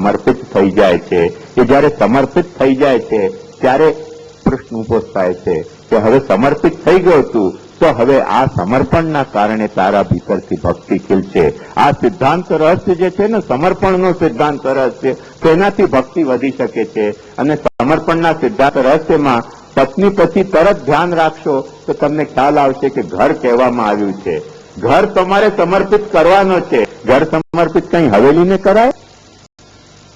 સમર્પિત થઈ જાય છે, એ જ્યારે સમર્પિત થઈ જાય છે ત્યારે પ્રશ્ન ઉભો થાય છે કે હવે સમર્પિત થઈ ગયો તું, તો હવે આ સમર્પણના કારણે તારા ભીતરથી ભક્તિ ખીલશે. આ સિદ્ધાંત રહસ્ય જે છે ને, સમર્પણનો સિદ્ધાંત રહસ્ય, તેનાથી ભક્તિ વધી શકે છે. અને સમર્પણના સિદ્ધાંત રહસ્યમાં પત્ની પછી તરત ધ્યાન રાખશો તો તમને ખ્યાલ આવશે કે ઘર કહેવામાં આવ્યું છે. ઘર તમારે સમર્પિત કરવાનો છે. ઘર સમર્પિત કઈ હવેલીને કરાય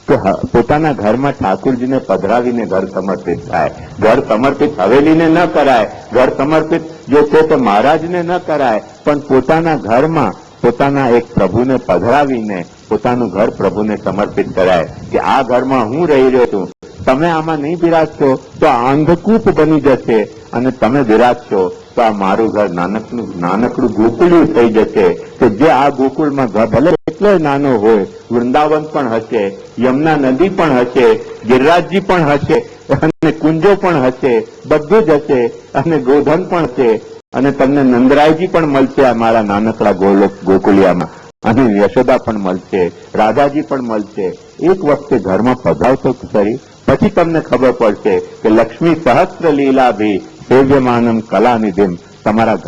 તો પોતાના ઘરમાં ઠાકુરજીને પધરાવીને ઘર સમર્પિત થાય. ઘર સમર્પિત હવેલીને ન કરાય, ઘર સમર્પિત જે છે તે મહારાજને ન કરાય, પણ પોતાના ઘરમાં પોતાના એક પ્રભુને પધરાવીને પોતાનું ઘર પ્રભુને સમર્પિત કરાય કે આ ઘરમાં હું રહી રહ્યો છું. તમે આમાં નહીં બિરાજશો તો આ અંધકૂપ બની જશે, અને તમે બિરાજશો તો આ મારું ઘર નાનકડું ગોકુળિયું થઈ જશે કે જે આ ગોકુળમાં ભલે એટલો નાનો હોય, વૃંદાવન પણ હશે, યમુના નદી પણ હશે, ગિરિરાજજી પણ હશે, અને કુંજો પણ હશે, બધું જ હશે, અને ગોધન પણ છે, અને તમને નંદરાયજી પણ મળશે આ મારા નાનકડા ગોકુળિયામાં, અને યશોદા પણ મળશે, રાધાજી પણ મળશે. એક વખતે ઘરમાં પધારશો ખરી, પછી તમને ખબર પડશે કે લક્ષ્મી સહસ્ત્ર લીલા ભી સેવ્યમાનમ કલાનિધિમ. તમારા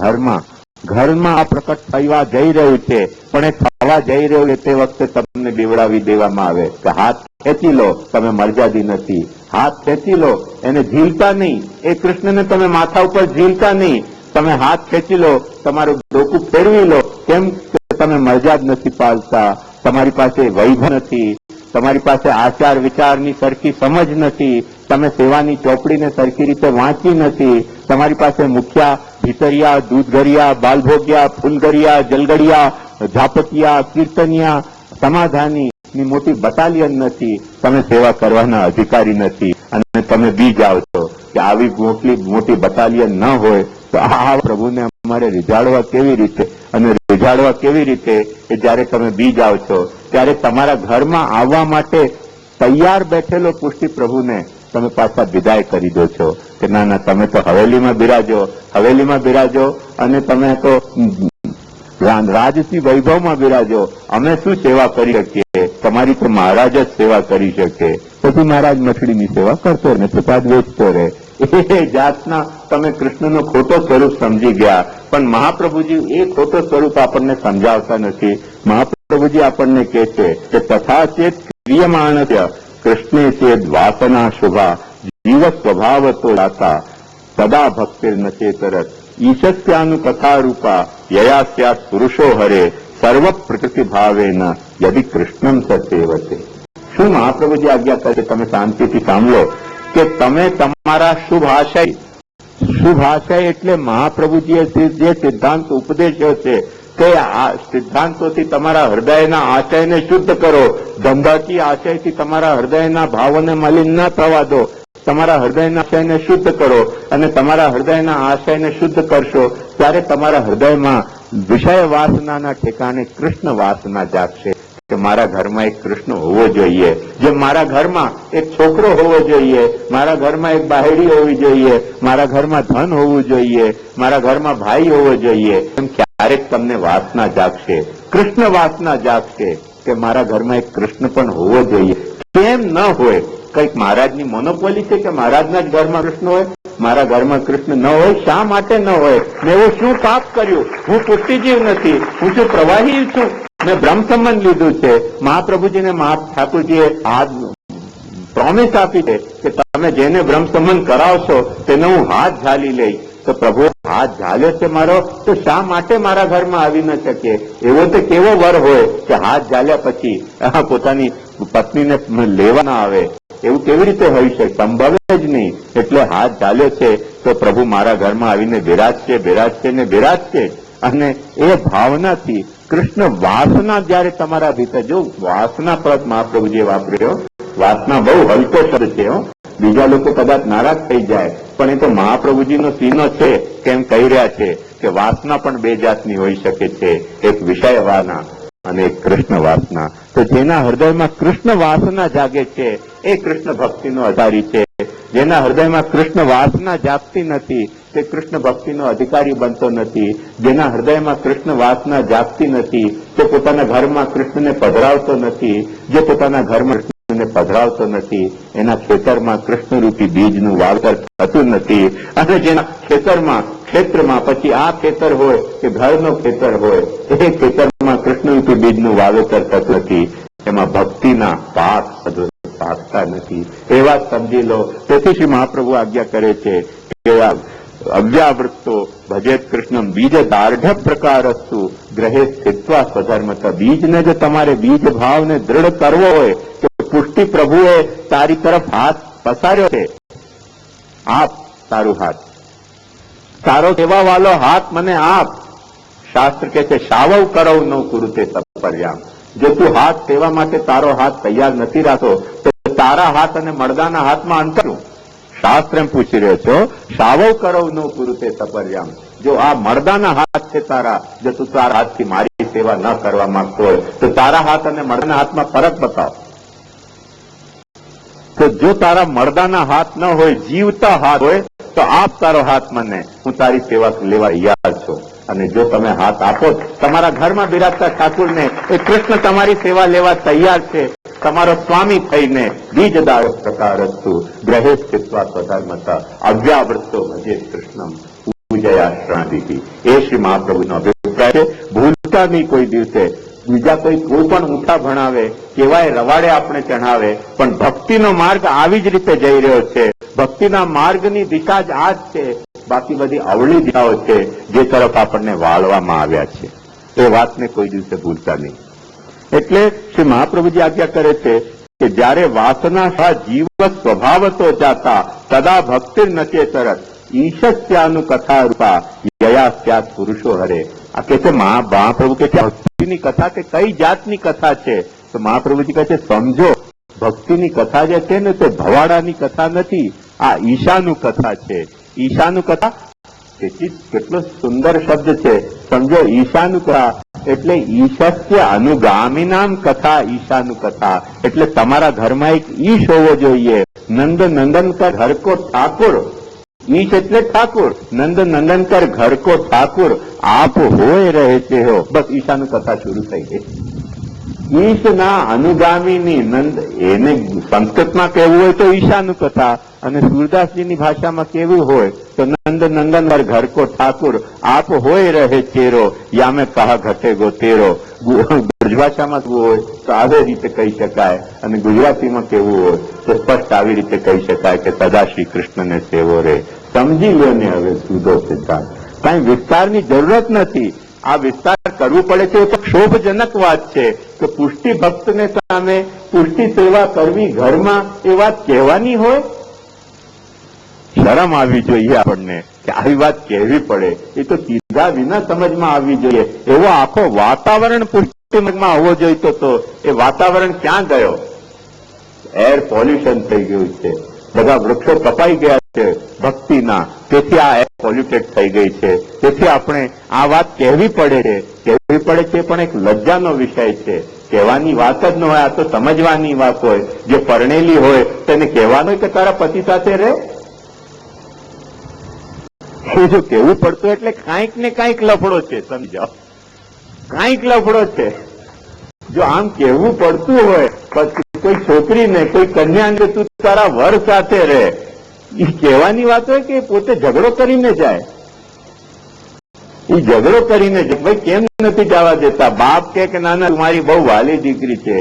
ઘરમાં આ પ્રકટ થવા જઈ રહ્યું છે, પણ એ થવા જઈ રહ્યું છે તે વખતે તમને બીવડાવી દેવામાં આવે કે હાથ ખેંચી લો, તમે મર્યાદી નથી, હાથ ખેંચી લો, એને ઝીલતા નહીં, એ કૃષ્ણને તમે માથા ઉપર ઝીલતા નહીં, તમે હાથ ખેંચી લો, તમારું ડોકું ફેરવી લો. કેમ કે તમે મર્યાદ નથી પાલતા, તમારી પાસે વૈભવ નથી, તમારી પાસે આચાર વિચારની સરખી સમજ નથી, તમે સેવાની ચોપડીને સરખી રીતે વાંચી નથી, તમારી પાસે મુખ્યા, ભીતરિયા, દૂધગરિયા, બાલભોગિયા, ફૂલગરિયા, જલગડિયા, ઝાપટિયા, કીર્તનિયા, સમાધાની ની મોટી બટાલિયન નથી, તમે સેવા કરવાના અધિકારી નથી, અને તમે બી જાઓ છો કે આવી મોટી બટાલિયન ન હોય તો આ પ્રભુને અમારે રીઝાડવા કેવી રીતે, અને રીઝાડવા કેવી રીતે કે જ્યારે તમે બી જાઓ છો ત્યારે તમારા ઘરમાં આવવા માટે તૈયાર બેઠેલો પુષ્ટિ પ્રભુને તમે પાછા વિદાય કરી દો છો કે ના ના, તમે તો હવેલીમાં બિરાજો, અને તમે તો રાજસી વૈભવમાં બિરાજો, અમે શું સેવા કરી શકીએ, તમારી તો મહારાજ જ સેવા કરી શકે. પછી મહારાજ મછડીની સેવા કરતો રહે, પ્રસાદ વેચતો રહે. એ જાતના તમે કૃષ્ણનો ખોટો સ્વરૂપ સમજી ગયા. પણ મહાપ્રભુજી એ ખોટો સ્વરૂપ આપણને સમજાવતા નથી. મહાપ્રભુજી આપણને કહે છે કે તથા ચેત ક્રિયમાણસ્ય કૃષ્ણે ચેદ વાસના શુભા જીવ સ્વભાવ તો દાતા સદા ભક્તિર ન ચેતરત ઈશસ્યાનું કથા રૂપા યયાસ્યાત પુરુષો હરે સર્વ પ્રકૃતિ ભાવેન યદિ કૃષ્ણમ સસેવતે. શું મહાપ્રભુજી આજ્ઞા કરે? તમે શાંતિથી સાંભળો કે તમે તમારા શુભ આશય એટલે મહાપ્રભુજીએ જે સિદ્ધાંત ઉપદેશ્યો છે તે સિદ્ધાંતોથી તમારા હૃદયના આશયને શુદ્ધ કરો. ધંધાકી આશયથી તમારા હૃદયના ભાવોને મલિન ન થવા દો. તમારા હૃદયના આશયને શુદ્ધ કરો, અને તમારા હૃદયના આશયને શુદ્ધ કરશો ત્યારે તમારા હૃદયમાં વિષય વાસનાના ઠેકાણે કૃષ્ણ વાસના જાગશે કે મારા ઘરમાં એક કૃષ્ણ હોવો જોઈએ, જેમ મારા ઘરમાં એક છોકરો હોવો જોઈએ, મારા ઘરમાં એક બાહેડી હોવી જોઈએ, મારા ઘરમાં ધન હોવું જોઈએ, મારા ઘરમાં ભાઈ હોવો જોઈએ. એમ ક્યારેક તમને વાસના જાગશે, કૃષ્ણ વાસના જાગશે કે મારા ઘરમાં એક કૃષ્ણ પણ હોવો જોઈએ. કેમ ન હોય? કઈક મહારાજની મોનોપોલી છે કે મહારાજના જ ઘરમાં કૃષ્ણ હોય, મારા ઘરમાં કૃષ્ણ ન હોય? શા માટે ન હોય? મેં એવું શું પાપ કર્યું? હું પુષ્ટિજીવ નથી, હું શું પ્રવાહી છું? મેં બ્રહ્મ સંબંધ લીધું છે. મહાપ્રભુજીને ઠાકુરજીએ આ પ્રોમિસ આપી છે કે તમે જેને બ્રહ્મ સંબંધ કરાવશો તેને હું હાથ ઝાલી લઈશ. તો પ્રભુ હાથ ઝાલ્યો છે મારો, તો શા માટે મારા ઘરમાં આવી ન શકે? એવો તો કેવો વર હોય કે હાથ ઝાલ્યા પછી પોતાની પત્નીને લેવા ના આવે? એવું કેવી રીતે હોઈ શકે? સંભવ જ નહીં. એટલે હાથ ઝાલ્યો છે તો પ્રભુ મારા ઘરમાં આવીને બિરાજશે. અને એ ભાવનાથી કૃષ્ણ વાસના જયારે તમારા ભીતર, જો વાસના પદ મહાપ્રભુજીએ વાપર્યો, વાસના બહુ હલકો શબ્દ છે. બીજા લોકો કદાચ નારાજ થઈ જાય, પણ એ તો મહાપ્રભુજીનો સીનો છે. કેમ કહી રહ્યા છે કે વાસના પણ બે જાતની હોઈ શકે છે, એક વિષય વાસના અને એક કૃષ્ણ વાસના. તો જેના હૃદયમાં કૃષ્ણ વાસના જાગે છે એ કૃષ્ણ ભક્તિનો અધિકારી છે. જેના હૃદયમાં કૃષ્ણ વાસના જાગતી નથી તે કૃષ્ણ ભક્તિનો અધિકારી બનતો નથી. જેના હૃદયમાં કૃષ્ણ વાસના જાગતી નથી તે પોતાના ઘરમાં કૃષ્ણને પધરાવતો નથી. જે પોતાના ઘરમાં કૃષ્ણને પધરાવતો નથી, એના ખેતરમાં કૃષ્ણરૂપી બીજનું વાવેતર થતું નથી, અને જેના ક્ષેત્રમાં પછી આ ખેતર હોય કે ઘરનો ખેતર હોય, એ ખેતરમાં કૃષ્ણરૂપી બીજનું વાવેતર થતું નથી, એમાં ભક્તિના પાક પાકતા નથી. એવા સમજી લો. તેથી શ્રી મહાપ્રભુ આજ્ઞા કરે છે કે અવ્યાવૃત્તો ભજેત કૃષ્ણમ બીજ દાર્ઢ પ્રકારસ્તુ ગ્રહે સ્થિત્વા સ્વધર્મતા. બીજને જો તમારે બીજ ભાવને દ્રઢ કરવો હોય તો પુષ્ટિ પ્રભુએ તારી તરફ હાથ પસાર્યો છે. આપ તારું હાથ, તારો સેવા વાલો હાથ મને આપ. શાસ્ત્ર કહે છે શાવવ કરવ ન કુરુતે તત્પર્યામ. જો તું હાથ સેવા માટે તારો હાથ તૈયાર નથી રાખતો તો તારા હાથ અને મળદાના હાથમાં અંતર. શાસ્ત્ર એમ પૂછી રહ્યો છો શાવવ કરવ ન કુરુતે તપર્યામ. જો આ મળદાના હાથ છે તારા, જો તું તારા હાથથી મારી સેવા ન કરવા માંગતો હોય તો તારા હાથ અને મળદાના હાથમાં ફરક બતાવ. તો જો તારા મળદાના હાથ ન હોય, જીવતા હાથ હોય, તો આપ તારો હાથ મને, હું તારી સેવા લેવા તૈયાર છું. અને જો તમે હાથ આપો, તમારા ઘરમાં બિરાજતા ઠાકુરને એ કૃષ્ણ તમારી સેવા લેવા તૈયાર છે, તમારો સ્વામી થઈને. બીજદાર પ્રકારસ્તુ ગ્રહે સ્થિત્વા સ્વધર્મતા અવ્યાવૃત્તો ભજે કૃષ્ણમ પૂજયા શ્રાંતિ. એ શ્રી મહાપ્રભુનો અભિપ્રાય છે. ભૂલતા નહીં કોઈ દિવસે. બીજા કોઈ પણ ઊંઠા ભણાવે, કેવાય રવાડે આપણે ચઢાવે, પણ ભક્તિનો માર્ગ આવી જ રીતે જઈ રહ્યો છે. ભક્તિના માર્ગની દિશા જ આ જ છે. બાકી બધી અવળી દિશાઓ છે જે તરફ આપણને વાળવામાં આવ્યા છે. એ વાતને કોઈ દિવસે ભૂલતા નહીં. એટલે શ્રી મહાપ્રભુજી આજ્ઞા કરે છે કે જયારે વાસના જીવ સ્વભાવતો જાતા તદા ભક્તિર નચે તરત ઈશસ્યાનું કથા રૂપા યયા સ્યાત પુરુષો હરે. આ કે છે મહાપ્રભુ કે છે ભક્તિની કથા કે કઈ જાતની કથા છે? તો મહાપ્રભુજી કહે છે સમજો, ભક્તિની કથા જે છે ને તે ભવાડાની કથા નથી, આ ઈશાનું કથા છે. ઈશાનું કથા કેટલો સુંદર શબ્દ છે. સમજો, ઈશાનું કથા એટલે ઈશસ્ય અનુગામીનામ કથા. ઈશાનું કથા એટલે તમારા ઘરમાં એક ઈશ હોવો જોઈએ. નંદ નંદનકર ઘર કો ઠાકુર. ઈશ એટલે ઠાકુર. નંદ નંદનકર ઘર કો ઠાકુર આપ હોય રહે છે હો. બસ ઈશાનું કથા શરૂ થઈ ગઈ. ઈશના અનુગામીની નંદ, એને સંસ્કૃતમાં કહેવું હોય તો ઈશાનું કથા, અને સુરદાસજીની ભાષામાં કેવું હોય તો નંદ નંદન ઘર કો ઠાકુર આપ હોય રહે ચેરો યામે કહા ઘટે ગો તેરો. બ્રજભાષામાં કેવું હોય તો આવી રીતે કહી શકાય, અને ગુજરાતીમાં કેવું હોય તો સ્પષ્ટ આવી રીતે કહી શકાય કે સદા શ્રી કૃષ્ણને સેવો રે. સમજી લો ને હવે સુધો સિદ્ધાંત. કઈ વિસ્તારની જરૂરત નથી. આ વિસ્તાર કરવું પડે છે તો ક્ષોભજનક વાત છે કે પુષ્ટિ ભક્તને સામે પુષ્ટિ સેવા કરવી ઘરમાં, એ વાત કહેવાની હોય? શરમ આવવી જોઈએ આપણને કે આવી વાત કહેવી પડે. એ તો સીધા વિના સમજમાં આવવી જોઈએ. એવો આખો વાતાવરણ પુષ્ટિ માર્ગમાં હોવો જોઈએ. તો એ વાતાવરણ ક્યાં ગયો? એર પોલ્યુશન થઈ ગયું છે, બધા વૃક્ષો કપાઈ ગયા છે ભક્તિના, તેથી આ એર પોલ્યુટેડ થઈ ગઈ છે. તેથી આપણે આ વાત કહેવી પડે છે, પણ એક લજ્જાનો વિષય છે. કહેવાની વાત જ ન હોય, આ તો સમજવાની વાત હોય. જે પરણેલી હોય તેને કહેવાનું હોય કે તારા પતિ સાથે રહે. એ જો કહેવું પડતું એટલે કાંઈક ને કાંઈક લફડો છે. સમજાવ, કાંઈક લફડો છે. જો આમ કહેવું પડતું હોય પછી કોઈ છોકરીને, કોઈ કન્યાને તું તારા વર સાથે રહે, એ કહેવાની વાત હોય કે પોતે ઝઘડો કરીને જાય? એ ઝઘડો કરીને જાય. ભાઈ કેમ નથી જવા દેતા? બાપ કે ના ના તમારી બહુ વાલી દીકરી છે.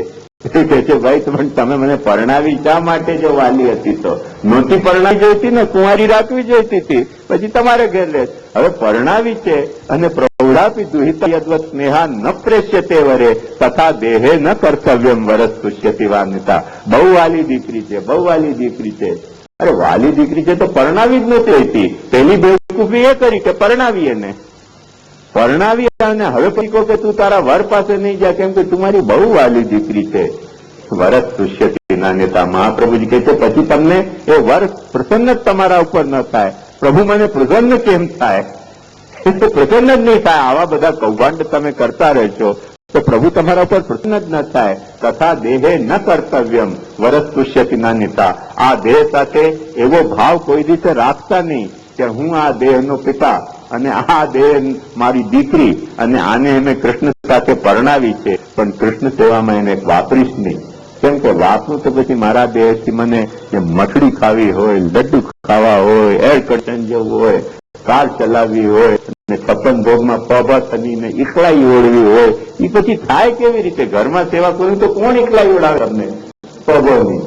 કે છે ભાઈ તમે મને પરણાવી શા માટે? જો વાલી હતી તો નહોતી પરણાવી જોઈતી ને, કુંવારી રાખવી જોઈતી હતી, પછી તમારે ઘેર લે. હવે પરણાવી છે અને પ્રૌઢાપી દુહિતા યદ્વત સ્નેહા ન પ્રેષ્યતે વરે તથા દેહે ન કર્તવ્યમ વરસ પુષ્યતિ વાનિતા. બહુ વાલી દીકરી છે, બહુ વાલી દીકરી છે. અરે વાલી દીકરી છે તો પરણાવી જ નહોતી હોતી. પેલી બેવકૂફી એ કરી કે પરણાવી એને, પરણાવી અને હવે પછી કહો કે તું તારા વર પાસે નહીં જા, કેમ કે તમારી બહુ વાલી દીકરી છે. વરસ પુષ્યતિ નાન્યતા. મહાપ્રભુજી કહે છે પછી તમને એ વર પ્રસન્ન જ તમારા ઉપર ન થાય. પ્રભુ મને પ્રસન્ન કેમ થાય? એ તો પ્રસન્ન જ નહીં થાય. આવા બધા કૌભાંડ તમે કરતા રહેશો તો પ્રભુ તમારા ઉપર પ્રસન્ન જ ન થાય. તથા દેહે ન કર્તવ્યમ વરસ પુષ્યતિ નાન્યતા. આ દેહ સાથે એવો ભાવ કોઈ દિવસે રાખતા નહીં કે હું આ દેહનો પિતા અને આ દેહ મારી દીકરી અને આને અમે કૃષ્ણ સાથે પરણાવી છે, પણ કૃષ્ણ સેવામાં એને વાપરીશ નહીં. કેમ કે વાપનું તો પછી મારા દેહથી મને જે મઠડી ખાવી હોય, લડ્ડુ ખાવા હોય, એર કર્ટન જવું હોય, કાર ચલાવવી હોય, અને 56 ભોગમાં પભા થઈને એકલાઈ ઓળવી હોય, એ પછી થાય કેવી રીતે? ઘરમાં સેવા કરવી તો કોણ એકલાઈ ઓળાવે તમને પભોની?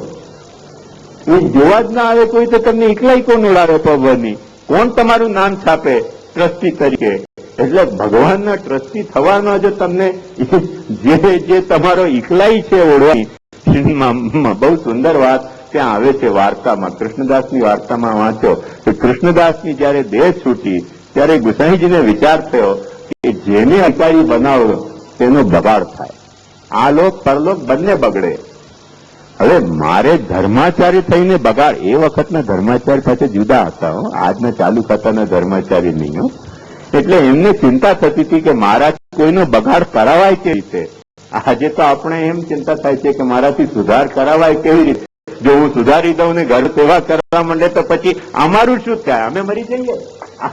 એ જોવા જ ના આવે કોઈ તો તમને એકલાઈ કોણ ઓળાવે પભોની? કોણ તમારું નામ છાપે ટ્રસ્ટી તરીકે? એટલે ભગવાનના ટ્રસ્ટી થવાનો જો તમને જે તમારો એકલાઈ છે ઓળવાની, બહુ સુંદર વાત ત્યાં આવે છે વાર્તામાં, કૃષ્ણદાસની વાર્તામાં વાંચો કે કૃષ્ણદાસની જયારે દેહ છૂટી ત્યારે ગુસાઈજીને વિચાર થયો કે જેને અકારી બનાવો તેનો બગાડ થાય, આ લોક પરલોક બંને બગડે. હવે મારે ધર્માચાર્ય થઈને બગાડ, એ વખતના ધર્માચાર્ય સાથે જુદા હતા, આજના ચાલુ ખાતાના ધર્માચાર્ય નહીં હો. એટલે એમને ચિંતા થતી હતી કે મારાથી કોઈનો બગાડ કરાવાય કેવી રીતે? આજે તો આપણે એમ ચિંતા થાય છે કે મારાથી સુધાર કરાવાય કેવી રીતે? જો હું સુધારી દઉં ને ઘર સેવા કરવા માંડે તો પછી અમારું શું થાય? અમે મરી જઈએ.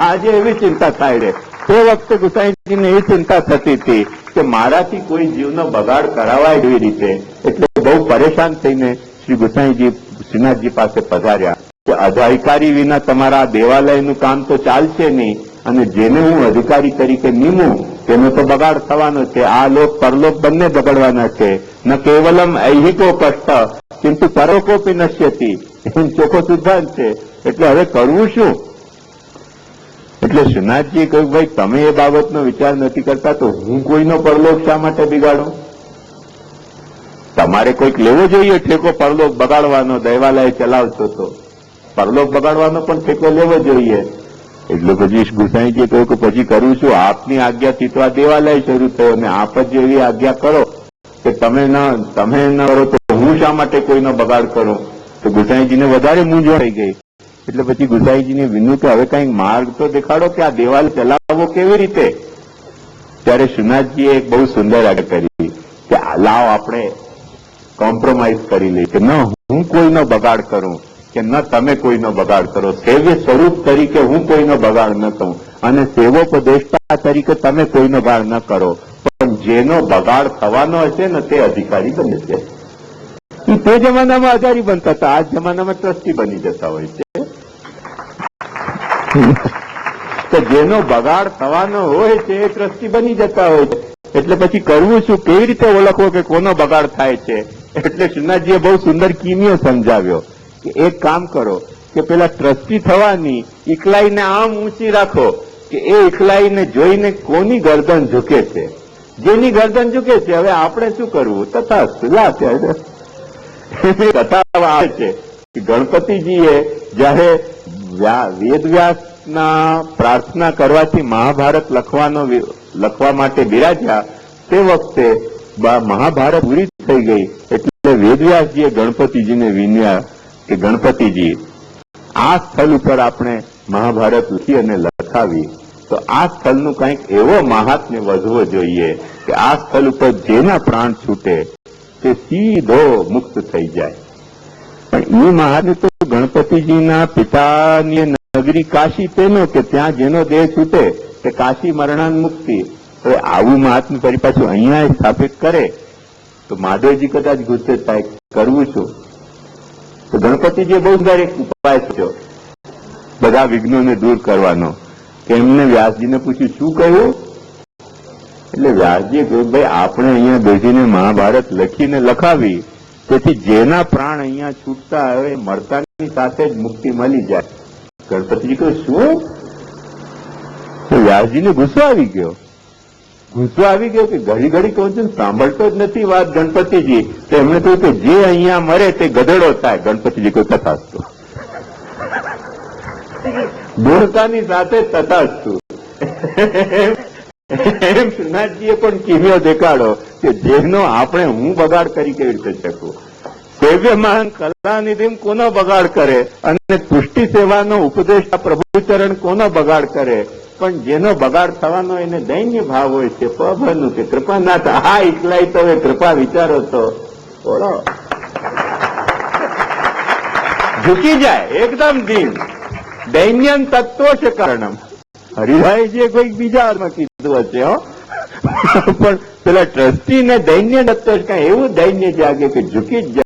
આજે એવી ચિંતા થાય છે. તે વખતે ગુસાઈજીને એ ચિંતા થતી હતી કે મારાથી કોઈ જીવનો બગાડ કરાવાય કેવી રીતે? એટલે બહુ પરેશાન થઈને શ્રી ગુસાઈજી શ્રીનાથજી પાસે પધાર્યા કે અધિકારી વિના તમારા દેવાલયનું કામ તો ચાલશે નહીં, અને જેને હું અધિકારી તરીકે નીમું તેનો તો બગાડ થવાનો છે. આ લોક પરલોક બંને બગડવાના છે. ન કેવલમ ઐહિકો કષ્ટ કિંતુ પરોકોપી નશ્યતિ, એમ ચોખ્ખો સિદ્ધાંત છે. એટલે હવે કરવું શું? એટલે શ્રીનાથજીએ કહ્યું, ભાઈ તમે એ બાબતનો વિચાર નથી કરતા તો હું કોઈનો પરલોક શા માટે બિગાડું? તમારે કોઈક લેવો જોઈએ ઠેકો પરલોક બગાડવાનો. દેવાલય ચલાવશો તો પરલોક બગાડવાનો પણ ઠેકો લેવો જોઈએ. એટલે પછી ગુસાઈજીએ કહ્યું કે પછી કરું છું? આપની આજ્ઞાથી તો આ દેવાલય શરૂ થયો, અને આપ જ એવી આજ્ઞા કરો કે તમે ન કરો તો હું શા માટે કોઈનો બગાડ કરું? તો ગુસાઈજીને વધારે મૂંઝવણ થઈ ગઈ. એટલે પછી ગુસાઈજીને વિનુ કે હવે કઈક માર્ગ તો દેખાડો કે આ દેવાલ ચલાવવો કેવી રીતે? ત્યારે શ્રીનાથજીએ એક બહુ સુંદર આજ્ઞા કરી કે લાવ આપણે કોમ્પ્રોમાઇઝ કરી લઈએ કે ન હું કોઈનો બગાડ કરું કે ન તમે કોઈનો બગાડ કરો. સેવ્ય સ્વરૂપ તરીકે હું કોઈનો બગાડ ન કરું, અને સેવોપદેષ્ટા તરીકે તમે કોઈનો બગાડ ન કરો, પણ જેનો બગાડ થવાનો હશે ને તે અધિકારી બને છે. તે જમાનામાં અધિકારી બનતા હતા, આ જમાનામાં ટ્રસ્ટી બની જતા હોય છે. તો જેનો બગાડ થવાનો હોય છે એ ટ્રસ્ટી બની જતા હોય છે. એટલે પછી કરવું શું? કેવી રીતે ઓળખવો કે કોનો બગાડ થાય છે? એટલે શ્રીનાથજીએ બહુ સુંદર કિમિયો સમજાવ્યો કે એક કામ કરો કે પેલા ટ્રસ્ટી થવાની એકલાઈને આમ ઊંચી રાખો કે એ એકલાઈને જોઈને કોની ગરદન ઝૂકે છે. જેની ગરદન ઝૂકે છે હવે આપણે શું કરવું? તથા કથા આવે છે કે ગણપતિજીએ જયારે વેદવ્યાસના પ્રાર્થના કરવાથી મહાભારત લખવા માટે બિરાજ્યા તે વખતે મહાભારત પૂરી થઈ ગઈ. એટલે વેદવ્યાસજીએ ગણપતિજીને વિનયા કે ગણપતિજી આ સ્થળ ઉપર આપણે મહાભારત લખી અને લખાવી તો આ સ્થળનું કંઈક એવો મહાત્મ્ય વધવો જોઈએ કે આ સ્થળ ઉપર જેના પ્રાણ છૂટે તે સીધો મુક્ત થઈ જાય. પણ એ મહાત્મ્ય તો ગણપતિજીના પિતાની નગરી કાશી તેનો કે ત્યાં જેનો દેહ છૂટે તે કાશી મરણાન મુક્તિ. હવે આવું મહાત્મ્ય ફરી પાછું અહીંયા સ્થાપિત કરે તો મહાદેવજી કદાચ ગુસ્સે થાય, કરવું શું? તો ગણપતિજીએ બહુ સુંદર એક ઉપાય સોચ્યો બધા વિઘ્નોને દૂર કરવાનો કે એમને વ્યાસજીને પૂછ્યું શું કહ્યું? એટલે વ્યાસજીએ કહ્યું, ભાઈ આપણે અહીંયા બેસીને મહાભારત લખીને લખાવી તેથી જેના પ્રાણ અહીંયા છૂટતા હવે મળતાની સાથે જ મુક્તિ મળી જાય. ગણપતિજી કહ્યું શું? તો વ્યાસજીને ગુસ્સો આવી ગયો કે ઘડી ઘડી કહું છું સાંભળતો જ નથી વાત ગણપતિજી. તો એમણે કહ્યું કે જે અહીંયા મરે તે ગધેડો થાય. ગણપતિજી કોઈ તથાસ્તુ, બોલતાની સાથે તથાસ્તુ. એમ શ્રીનાથજીએ પણ કિમિયો દેખાડો કે જેનો આપણે હું બગાડ કરી કેવી રીતે શકું. સેવ્યમાન કલાનિધિમ કોનો બગાડ કરે અને પુષ્ટિ સેવાનો ઉપદેશ પ્રભુચરણ કોનો બગાડ કરે? પણ જેનો બગાડ થવાનો એને દૈન્ય ભાવ હોય છે, પભનું કે કૃપાનાથ આ એકલાઈ તો હવે કૃપા વિચારો તો ઓળો ઝૂકી જાય એકદમ દિન. દૈન્યન તત્વો છે કારણમ. હરિભાઈજીએ કોઈક બીજા અર્થમાં કીધું હશે પણ પેલા ટ્રસ્ટીને દૈન્ય દત્ત કઈ એવું દૈન્ય જાગે કે ઝૂકી જ